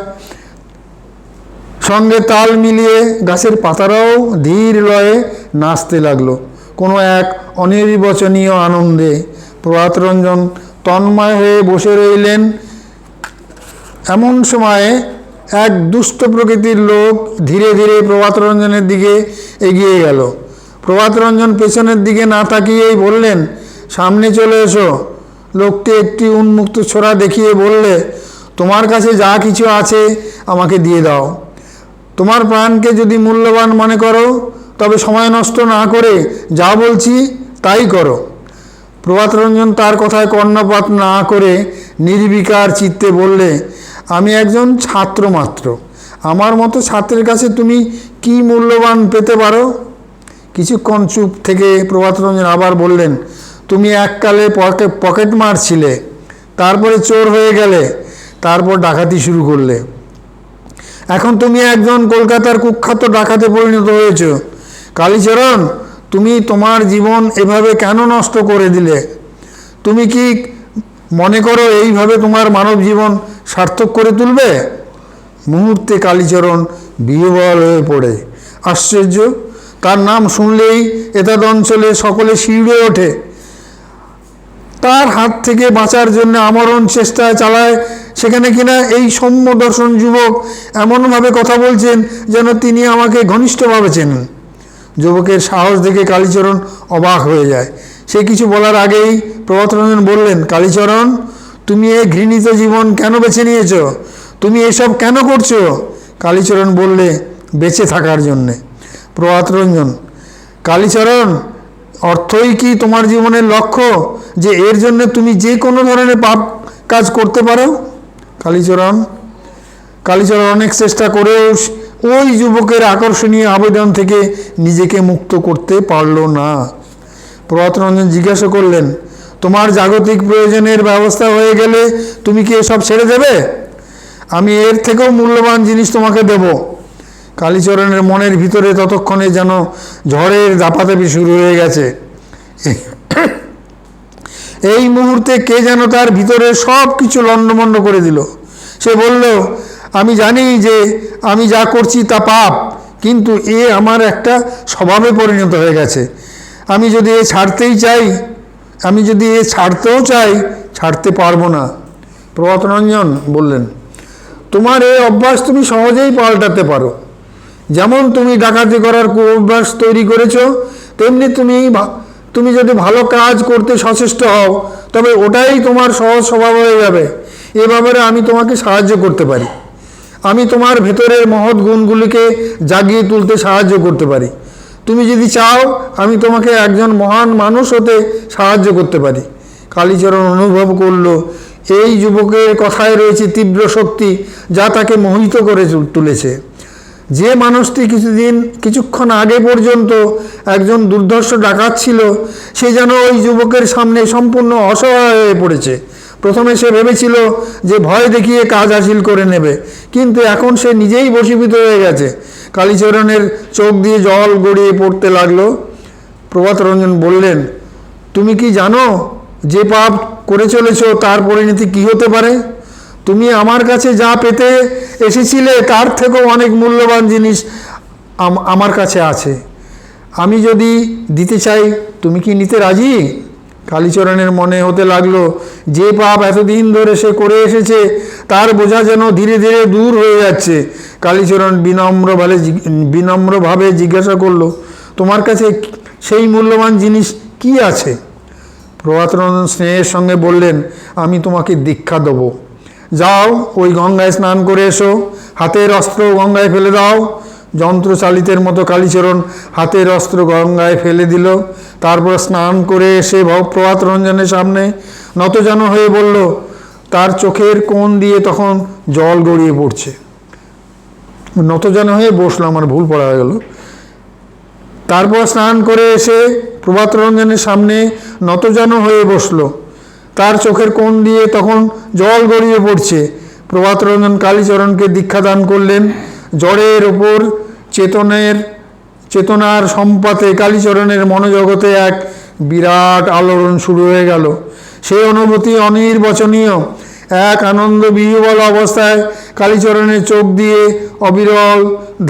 সঙ্গে তাল মিলিয়ে গাছের পাতারাও ধীর লয়ে নাচতে লাগলো কোনো এক অনির্বচনীয় আনন্দে। প্রভাতরঞ্জন তন্ময় হয়ে বসে রইলেন। এমন সময়ে এক দুষ্ট প্রকৃতির লোক ধীরে ধীরে প্রভাতরঞ্জনের দিকে এগিয়ে গেল। প্রভাতরঞ্জন পেছনের দিকে না তাকিয়েই বললেন, সামনে চলে এসো। লোকটি একটি উন্মুক্ত ছোরা দেখিয়ে বললে, তোমার কাছে যা কিছু আছে আমাকে দিয়ে দাও। তোমার প্রাণকে যদি মূল্যবান মনে করো তবে সময় নষ্ট না করে যা বলছি তাই করো। প্রভাতরঞ্জন তার কথায় কর্ণপাত না করে নির্বিকার চিত্তে বললে, আমি একজন ছাত্র মাত্র। আমার মতো ছাত্রের কাছে তুমি কি মূল্যবান পেতে পারো? কিছুক্ষণ চুপ থেকে প্রভাতরঞ্জন আবার বললেন, তুমি এককালে পকেট মারছিলে, তারপরে চোর হয়ে গেলে, তারপর ডাকাতি শুরু করলে। এখন তুমি একজন কলকাতার কুখ্যাত ডাকাতে পরিণত হয়েছ। কালীচরণ, তুমি তোমার জীবন এভাবে কেন নষ্ট করে দিলে? তুমি কি মনে করো এইভাবে তোমার মানব জীবন সার্থক করে তুলবে? মুহূর্তে কালীচরণ বিহ্বল হয়ে পড়ে। আশ্চর্য, তার নাম শুনলেই এতদ অঞ্চলে সকলে শিউরে ওঠে। তার হাত থেকে বাঁচার জন্য আমরণ চেষ্টা চালায়, সেখানে কিনা এই সৌম্য দর্শন যুবক এমনভাবে কথা বলছেন যেন তিনি আমাকে ঘনিষ্ঠভাবে চেনেন। যুবকের সাহস দেখে কালীচরণ অবাক হয়ে যায়। সে কিছু বলার আগেই প্রভাতরঞ্জন বললেন, কালীচরণ, তুমি এই ঘৃণিত জীবন কেন বেছে নিয়েছ? তুমি এসব কেন করছো? কালীচরণ বললে, বেঁচে থাকার জন্যে। প্রভাতরঞ্জন, কালীচরণ, অর্থই কি তোমার জীবনের লক্ষ্য যে এর জন্য তুমি যে কোনো ধরনের পাপ কাজ করতে পারো? কালীচরণ অনেক চেষ্টা করেও ওই যুবকের আকর্ষণীয় আবেদন থেকে নিজেকে মুক্ত করতে পারল না। প্রভাতরঞ্জন জিজ্ঞাসা করলেন, তোমার জাগতিক প্রয়োজনের ব্যবস্থা হয়ে গেলে তুমি কি এসব ছেড়ে দেবে? আমি এর থেকেও মূল্যবান জিনিস তোমাকে দেব। কালীচরণের মনের ভিতরে ততক্ষণে যেন ঝড়ের দাপাদাপি শুরু হয়ে গেছে। এই মুহূর্তে কে যেন তার ভিতরে সব কিছু লণ্ডভণ্ড করে দিল। সে বলল, আমি জানি যে আমি যা করছি তা পাপ, কিন্তু এ আমার একটা স্বভাবে পরিণত হয়ে গেছে। আমি যদি এ ছাড়তেও চাই, ছাড়তে পারবো না। প্রভাতরঞ্জন বললেন, তোমার এই অভ্যাস তুমি সহজেই পাল্টাতে পারো। যেমন তুমি ডাকাতি করার অভ্যাস তৈরি করেছ, তেমনি তুমি যদি ভালো কাজ করতে সচেষ্ট হও, তবে ওটাই তোমার সহজ স্বভাব হয়ে যাবে। এ ব্যাপারে আমি তোমাকে সাহায্য করতে পারি। আমি তোমার ভেতরের মহৎ গুণগুলিকে জাগিয়ে তুলতে সাহায্য করতে পারি। তুমি যদি চাও, আমি তোমাকে একজন মহান মানুষ হতে সাহায্য করতে পারি। কালীচরণ অনুভব করল, এই যুবকের কথায় রয়েছে তীব্র শক্তি, যা তাকে মোহিত করে তুলেছে। যে মানুষটি কিছুক্ষণ আগে পর্যন্ত একজন দুর্ধর্ষ ডাকাত ছিল, সে যেন ওই যুবকের সামনে সম্পূর্ণ অসহায় হয়ে পড়েছে। প্রথমে সে ভেবেছিল যে ভয় দেখিয়ে কাজ হাসিল করে নেবে, কিন্তু এখন সে নিজেই বশীভূত হয়ে গেছে। কালীচরণের চোখ দিয়ে জল গড়িয়ে পড়তে লাগলো। প্রভাতরঞ্জন বললেন, তুমি কি জানো যে পাপ করে চলেছ তার পরিণতি কি হতে পারে? তুমি আমার কাছে যা পেতে এসেছিলে তার থেকেও অনেক মূল্যবান জিনিস আমার কাছে আছে। আমি যদি দিতে চাই, তুমি কি নিতে রাজি? কালীচরণের মনে হতে লাগলো, যে পাপ এতদিন ধরে সে করে এসেছে তার বোঝা যেন ধীরে ধীরে দূর হয়ে যাচ্ছে। কালীচরণ বিনম্রভাবে জিজ্ঞাসা করলো, তোমার কাছে সেই মূল্যবান জিনিস কি আছে? প্রভাতরঞ্জন স্নেহের সঙ্গে বললেন, আমি তোমাকে দীক্ষা দেবো। যাও, ওই গঙ্গায় স্নান করে এসো। হাতের অস্ত্র গঙ্গায় ফেলে দাও। যন্ত্রচালিতের মতো কালীচরণ হাতের অস্ত্র গঙ্গায় ফেলে দিল। তারপর স্নান করে এসে প্রভাতরঞ্জনের সামনে নতজানু হয়ে বলল, তার চোখের কোণ দিয়ে তখন জল গড়িয়ে পড়ছে। নতজানু হয়ে বসলো, আমার ভুল পড়া হয়ে গেল। তারপর স্নান করে এসে প্রভাতরঞ্জনের সামনে নতজানু হয়ে বসলো, তার চোখের কোণ দিয়ে তখন জল গড়িয়ে পড়ছে। প্রভাতরঞ্জন কালীচরণকে দীক্ষাদান করলেন। জ্বরের ওপর চেতনার সম্পাতে কালীচরণের মনোজগতে এক বিরাট আলোড়ন শুরু হয়ে গেল। সেই অনুভূতি অনির্বচনীয়। এক আনন্দ বিহ্বল অবস্থায় কালীচরণের চোখ দিয়ে অবিরল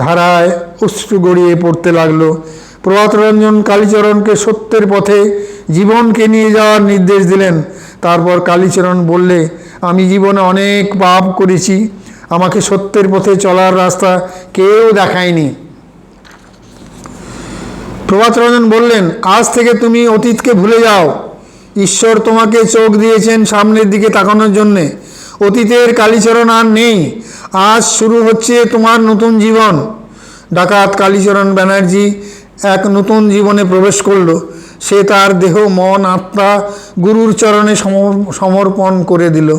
ধারায় অশ্রু গড়িয়ে পড়তে লাগলো। প্রভাতরঞ্জন কালীচরণকে সত্যের পথে জীবনকে নিয়ে যাওয়ার নির্দেশ দিলেন। তারপর কালীচরণ বললে, আমি জীবনে অনেক পাপ করেছি, আমাকে সত্যের পথে চলার রাস্তা কেউ দেখায়নি। প্রভাতরঞ্জন বললেন, আজ থেকে তুমি অতীতকে ভুলে যাও। ঈশ্বর তোমাকে চোখ দিয়েছেন সামনের দিকে তাকানোর জন্যে। অতীতের কালীচরণ আর নেই। আজ শুরু হচ্ছে তোমার নতুন জীবন। ডাকাত কালীচরণ ব্যানার্জি এক নতুন জীবনে প্রবেশ করল। সে তার দেহ, মন, আত্মা গুরুর চরণে সমর্পণ করে দিল।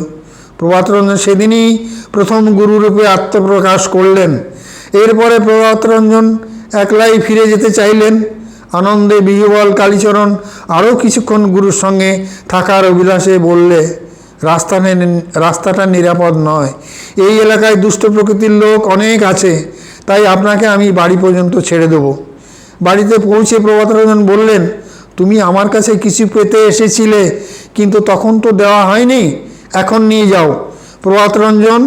প্রভাতরঞ্জন সেদিনই প্রথম গুরুরূপে আত্মপ্রকাশ করলেন। এরপরে প্রভাতরঞ্জন একলাই ফিরে যেতে চাইলেন। আনন্দে বিহ্বল কালীচরণ আরও কিছুক্ষণ গুরুর সঙ্গে থাকার অভিলাষে বললে, রাস্তাটা নিরাপদ নয়। এই এলাকায় দুষ্ট প্রকৃতির লোক অনেক আছে, তাই আপনাকে আমি বাড়ি পর্যন্ত ছেড়ে দেব। বাড়িতে পৌঁছে প্রভাতরঞ্জন বললেন, তুমি আমার কাছে কিছু পেতে এসেছিলে, কিন্তু তখন তো দেওয়া হয়নি, এখন নিয়ে যাও। প্রভাতরঞ্জন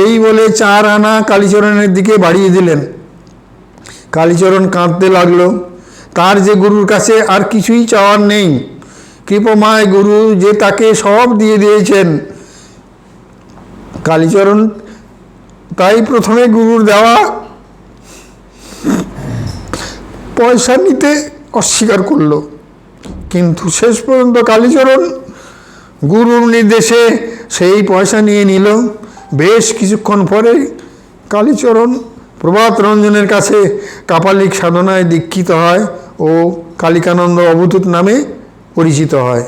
এই বলে 4 আনা কালীচরণের দিকে বাড়িয়ে দিলেন। কালীচরণ কাঁদতে লাগলো। তার যে গুরুর কাছে আর কিছুই চাওয়ার নেই। কৃপমায় গুরু যে তাকে সব দিয়ে দিয়েছেন। কালীচরণ তাই প্রথমে গুরুর দেওয়া পয়সা নিতে অস্বীকার করল, কিন্তু শেষ পর্যন্ত কালীচরণ গুরুর নির্দেশে সেই পয়সা নিয়ে নিল। বেশ কিছুক্ষণ পরে কালীচরণ প্রভাত রঞ্জনের কাছে কাপালিক সাধনায় দীক্ষিত হয় ও কালিকানন্দ অবধূত নামে পরিচিত হয়।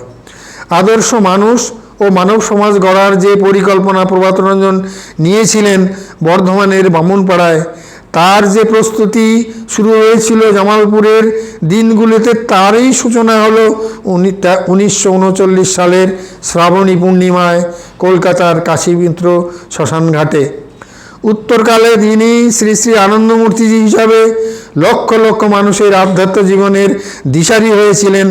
আদর্শ মানুষ ও মানব সমাজ গড়ার যে পরিকল্পনা প্রভাত রঞ্জন নিয়েছিলেন বর্ধমানের বামুনপাড়ায়, তার যে প্রস্তুতি শুরু হয়েছিল জামালপুরের দিনগুলিতে, তারই সূচনা হলো 1939 সালের শ্রাবণী পূর্ণিমায় কলকাতার কাশীমিত্র শ্মশানঘাটে। উত্তরকালে তিনি শ্রী শ্রী আনন্দমূর্তিজি হিসাবে লক্ষ লক্ষ মানুষের আধ্যাত্ম জীবনের দিশারি হয়েছিলেন।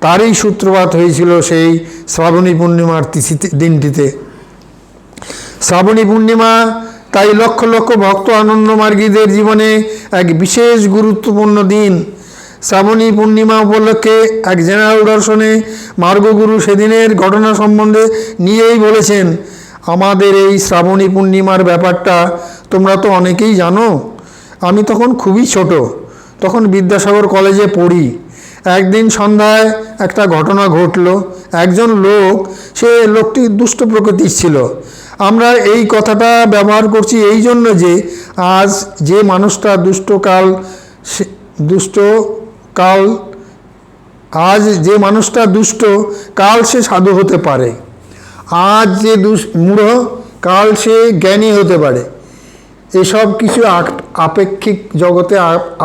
তারই সূত্রপাত হয়েছিল সেই শ্রাবণী পূর্ণিমার দিনটিতে। শ্রাবণী পূর্ণিমা তাই লক্ষ লক্ষ ভক্ত আনন্দমার্গীদের জীবনে এক বিশেষ গুরুত্বপূর্ণ দিন। শ্রাবণী পূর্ণিমা উপলক্ষে এক জেনারেল দর্শনে মার্গগুরু সেদিনের ঘটনা সম্বন্ধে নিয়েই বলেছেন, আমাদের এই শ্রাবণী পূর্ণিমার ব্যাপারটা তোমরা তো অনেকেই জানো। আমি তখন খুবই ছোট, তখন বিদ্যাসাগর কলেজে পড়ি। একদিন সন্ধ্যায় একটা ঘটনা ঘটল। একজন লোক, সে লোকটি দুষ্ট প্রকৃতির ছিল। আমরা এই কথাটা ব্যবহার করছি এই জন্য যে আজ যে মানুষটা আজ যে মানুষটা দুষ্ট, কাল সে সাধু হতে পারে। আজ যে মূঢ়, কাল সে জ্ঞানী হতে পারে। এসব কিছু আপেক্ষিক জগতে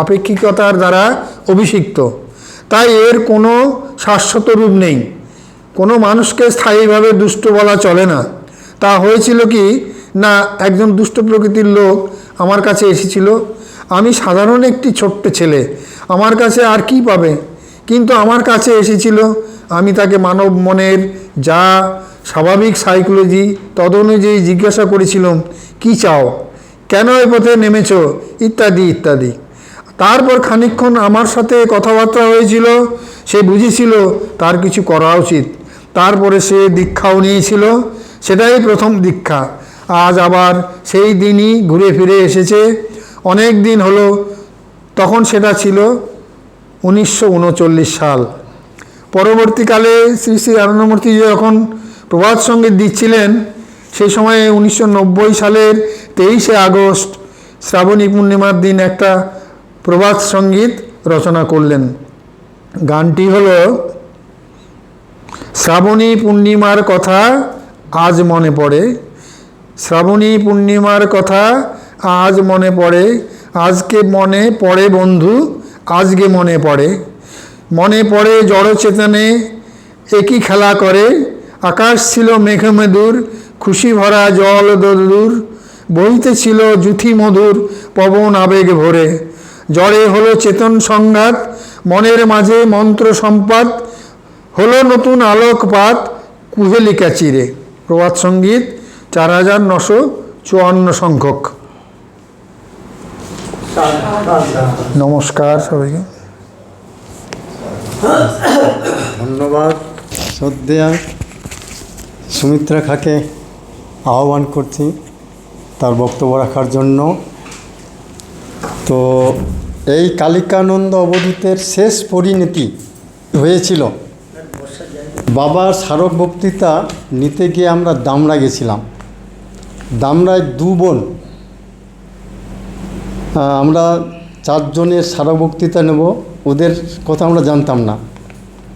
আপেক্ষিকতার দ্বারা অভিষিক্ত। তাই এর কোনো শাশ্বত রূপ নেই। কোনো মানুষকে স্থায়ীভাবে দুষ্ট বলা চলে না। তা হয়েছিল কি না, একজন দুষ্ট প্রকৃতির লোক আমার কাছে এসেছিল। আমি সাধারণ একটি ছোট্ট ছেলে, আমার কাছে আর কি পাবে, কিন্তু আমার কাছে এসেছিল। আমি তাকে মানব মনের যা স্বাভাবিক সাইকোলজি তদনুযায়ী জিজ্ঞাসা করেছিলাম, কি চাও, কেন এ পথে নেমেছ, ইত্যাদি ইত্যাদি। তারপর খানিকক্ষণ আমার সাথে কথাবার্তা হয়েছিল। সে বুঝেছিল তার কিছু করা উচিত। তারপরে সে দীক্ষাও নিয়েছিল। সেটাই প্রথম দীক্ষা। আজ আবার সেই দিনই ঘুরে ফিরে এসেছে। অনেক দিন হলো। তখন সেটা ছিল 1939 সাল। পরবর্তীকালে শ্রী শ্রী আনন্দমূর্তি যখন প্রভাত সঙ্গীত দিচ্ছিলেন, সেই সময়ে 1990 সালের 23শে আগস্ট শ্রাবণী পূর্ণিমার দিন একটা প্রভাত সঙ্গীত রচনা করলেন। গানটি হল, শ্রাবণী পূর্ণিমার কথা আজ মনে পড়ে, শ্রাবণী পূর্ণিমার কথা আজ মনে পড়ে, আজকে মনে পড়ে বন্ধু, আজকে মনে পড়ে। মনে পড়ে জড় চেতনে একই খেলা করে, আকাশ ছিল মেঘমেদুর, খুশি ভরা জল দূর, বইতেছিল জুথি মধুর পবন আবেগ ভরে। জড়ে হলো চেতন সংঘাত, মনের মাঝে মন্ত্র সম্পাত, হলো নতুন আলোকপাত কুহেলিকা চিরে। প্রভাত সঙ্গীত 4954 সংখ্যক। নমস্কার সবাইকে। ধন্যবাদ। শ্রদ্ধেয়া সুমিত্রা খাকে আহ্বান করছি তার বক্তব্য রাখার জন্য। তো এই কালিকানন্দ অবধূতের শেষ পরিণতি হয়েছিল, বাবার স্মারক বক্তৃতা নিতে গিয়ে আমরা দামরা গেছিলাম। দামরায় 2 বোন, আমরা 4 জনের স্মারক বক্তৃতা নেব। ওদের কথা আমরা জানতাম না।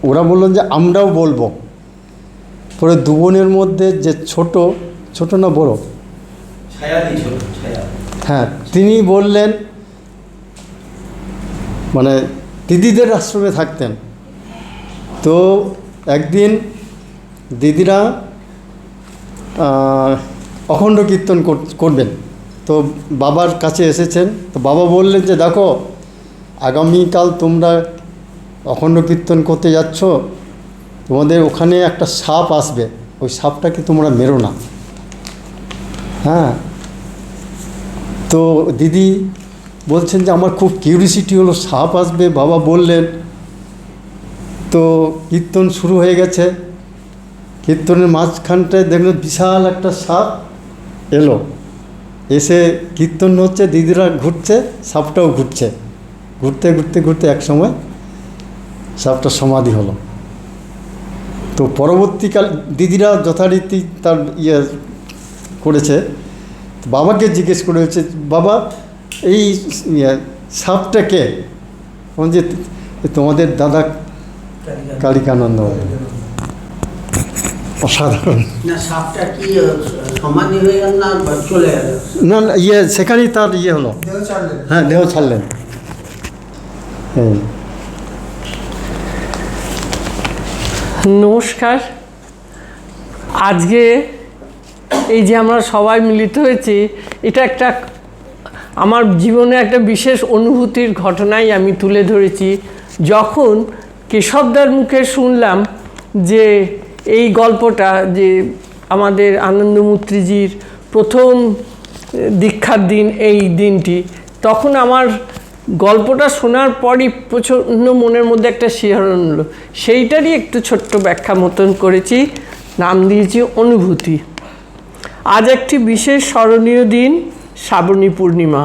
ওরা বলল যে আমরাও বলবো। পরে 2 বোনের মধ্যে যে ছোট না বড়, হ্যাঁ, তিনি বললেন, মানে দিদিদের আশ্রমে থাকতেন। তো একদিন দিদিরা অখণ্ড কীর্তন করবেন। তো বাবার কাছে এসেছেন। তো বাবা বললেন যে দেখো, আগামীকাল তোমরা অখণ্ড কীর্তন করতে যাচ্ছ, তোমাদের ওখানে একটা সাপ আসবে, ওই সাপটাকে তোমরা মেরো না। হ্যাঁ। তো দিদি বলছেন যে আমার খুব কিউরিসিটি হলো, সাপ আসবে, বাবা বললেন। তো কীর্তন শুরু হয়ে গেছে। কীর্তনের মাঝখানটায় দেখলেন বিশাল একটা সাপ এলো, এসে কীর্তন হচ্ছে, দিদিরা ঘুরছে, সাপটাও ঘুরছে। ঘুরতে ঘুরতে ঘুরতে এক সময় সাপটা সমাধি হলো। তো পরবর্তীকাল দিদিরা যথারীতি তার করেছে। বাবাকে জিজ্ঞেস করে হচ্ছে, বাবা এই সাপটা কে? যে তোমাদের দাদা কালিকানন্দ। অসাধারণ। না সাপটা কি সমাধি হয়ে গেল না চলে গেল? না না, সেখানেই তার হলো। হ্যাঁ, দেহ ছাড়লেন। হ্যাঁ, নমস্কার। আজকে এই যে আমরা সবাই মিলিত হয়েছি, এটা একটা আমার জীবনে একটা বিশেষ অনুভূতির ঘটনাই আমি তুলে ধরেছি। যখন কেশবদার মুখে শুনলাম যে এই গল্পটা, যে আমাদের আনন্দমূর্তিজির প্রথম দীক্ষার দিন এই দিনটি, তখন আমার গল্পটা শোনার পরই প্রচণ্ড মনের মধ্যে একটা শিহরণ হলো। সেইটারই একটু ছোট্ট ব্যাখ্যা মতন করেছি, নাম দিয়েছি অনুভূতি। আজ একটি বিশেষ স্মরণীয় দিন, শ্রাবণী পূর্ণিমা।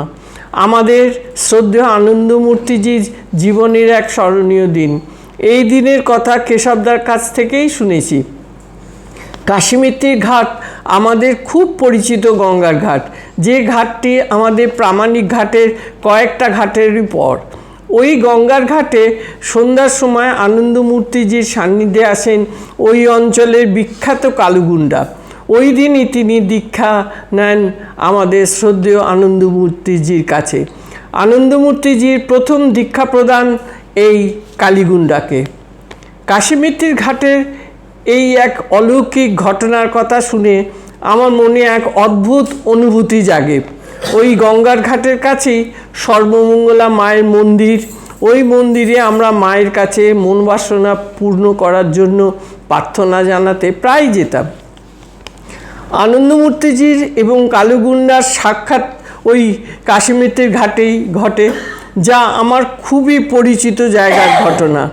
আমাদের শ্রদ্ধেয় আনন্দমূর্তিজির জীবনের এক স্মরণীয় দিন। এই দিনের কথা কেশবদার কাছ থেকেই শুনেছি। কাশীমিত্তির ঘাট আমাদের খুব পরিচিত গঙ্গার ঘাট, যে ঘাটটি আমাদের প্রামাণিক ঘাটের কয়েকটা ঘাটেরই পর। ওই গঙ্গার ঘাটে সন্ধ্যার সময় আনন্দমূর্তিজির সান্নিধ্যে আসেন ওই অঞ্চলের বিখ্যাত কালুগুন্ডা। ওই দিনই তিনি দীক্ষা নেন আমাদের শ্রদ্ধেয় আনন্দমূর্তিজির কাছে। আনন্দমূর্তিজির প্রথম দীক্ষা প্রদান এই কালীগুন্ডাকে। কাশীমিত্তির ঘাটের এই এক অলৌকিক ঘটনার কথা শুনে আমার মনে এক অদ্ভুত অনুভূতি জাগে। ওই গঙ্গার ঘাটের কাছেই সর্বমঙ্গলা মায়ের মন্দির। ওই মন্দিরে আমরা মায়ের কাছে মন বাসনা পূর্ণ করার জন্য প্রার্থনা জানাতে প্রায় যেতাম। আনন্দমূর্তিজির এবং কালুগুন্ডার সাক্ষাৎ ওই কাশীমিত্তির ঘাটেই ঘটে, যা আমার খুবই পরিচিত জায়গার ঘটনা।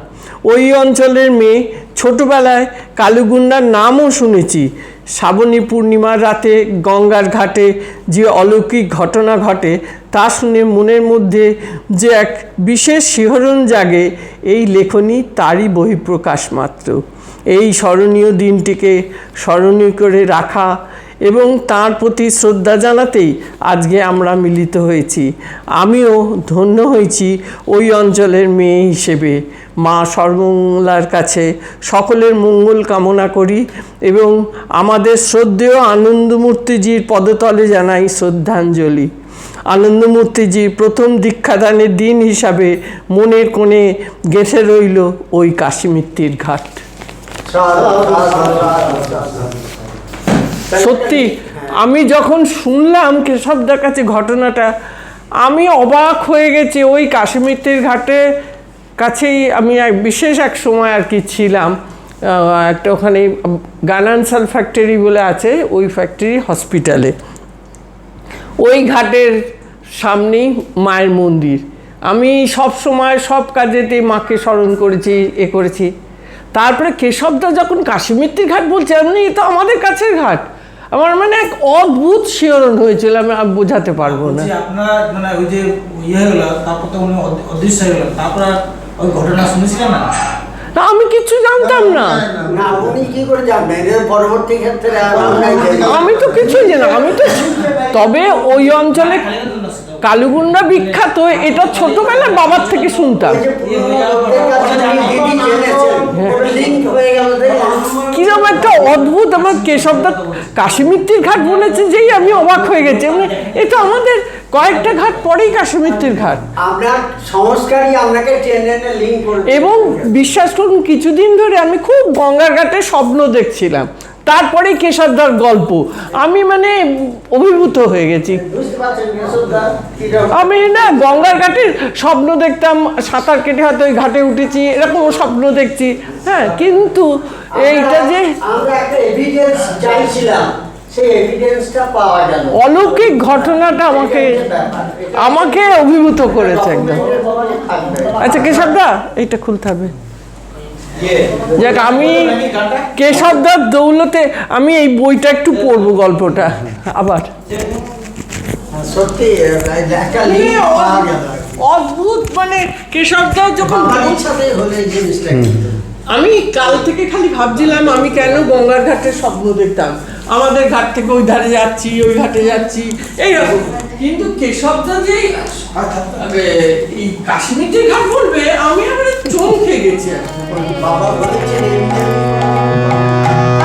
ওই অঞ্চলের মেয়ে, ছোটবেলায় কালুগুন্ডার নামও শুনেছি। শ্রাবণী পূর্ণিমার রাতে গঙ্গার ঘাটে যে অলৌকিক ঘটনা ঘটে তা শুনে মনের মধ্যে যে এক বিশেষ শিহরণ জাগে, এই লেখনী তারই বহিঃপ্রকাশ মাত্র। এই স্মরণীয় দিনটিকে স্মরণীয় করে রাখা এবং তার প্রতি শ্রদ্ধা জানাতেই আজকে আমরা মিলিত হয়েছি। আমিও ধন্য হয়েছি ওই অঞ্চলের মেয়ে হিসেবে। মা সর্বমঙ্গলার কাছে সকলের মঙ্গল কামনা করি এবং আমাদের শ্রদ্ধেয় আনন্দমূর্তিজির পদতলে জানাই শ্রদ্ধাঞ্জলি। আনন্দমূর্তিজির প্রথম দীক্ষাদানের দিন হিসাবে মনের কোণে গেঁথে রইল ওই কাশীমিত্তির ঘাট। সত্যি আমি যখন শুনলাম কেশবদার কাছে ঘটনাটা, আমি অবাক হয়ে গেছি। ওই কাশীমিত্তির ঘাটে কাছেই আমি বিশেষ এক সময় আর কি ছিলাম, একটা ওখানে গানানসাল ফ্যাক্টরি বলে আছে, ওই ফ্যাক্টরি হসপিটালে। ওই ঘাটের সামনেই মায়ের মন্দির। আমি সব সময় সব কাজেতেই মাকে স্মরণ করেছি, করেছি। তারপরে কেশবদা যখন কাশীমিত্তির ঘাট বলছে, এমনি তো আমাদের কাছের ঘাট, আমার মানে এক অদ্ভুত শিহরণ হয়েছিল, আমি বোঝাতে পারবো না। আপনার মানে ওই যে হয়ে গেল, তারপর তো উনি অদৃশ্য হয়ে গেল, তারপর ওই ঘটনা শুনেছিলেন না? না, আমি কিছু জানতাম না। আমি তো কিছুই জানি, আমি তো তবে ওই অঞ্চলে কালুগুন্ডা বিখ্যাত, এটা ছোটবেলায় বাবার থেকে শুনতাম। কিরকম একটা অদ্ভুত, আমার কেশবদা কাশীমিত্তির ঘাট বলেছে যেই আমি অবাক হয়ে গেছি। এটা আমাদের কয়েকটা ঘাট পরেই কাশীমিত্তির ঘাট। এবং বিশ্বাস করুন, কিছুদিন ধরে আমি খুব গঙ্গার ঘাটে স্বপ্ন দেখছিলাম। তারপরে কেশবদার গল্প, আমি মানে অভিভূত হয়ে গেছি। আমি না গঙ্গার ঘাটের স্বপ্ন দেখতাম, সাঁতার কেটে হয়তো ওই ঘাটে উঠেছি, এরকম স্বপ্ন দেখছি। হ্যাঁ, কিন্তু এইটা যে অলৌকিক ঘটনাটা আমাকে অভিভূত করেছে একদম। আচ্ছা কেশবদা, এইটা খুলতে হবে। যাক, আমি কেশবদার দৌলতে আমি এই বইটা একটু পড়বো, গল্পটা আবার। সত্যি অদ্ভুত, মানে কেশবদা যখন সাথে হলে জিনিসটা আমি কাল থেকে খালি ভাবছিলাম আমি কেন গঙ্গার ঘাটের স্বপ্ন দেখতাম, আমাদের ঘাট থেকে ওই ধারে যাচ্ছি, ওই ঘাটে যাচ্ছি, এইরকম। কিন্তু কেশবদা যে এই কাশ্মীর ঘাট বলবে, আমি আবার চমকে গেছি। বাবা বলেছেন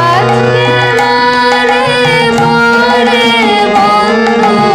আজকে আমারে পরে বন্ধ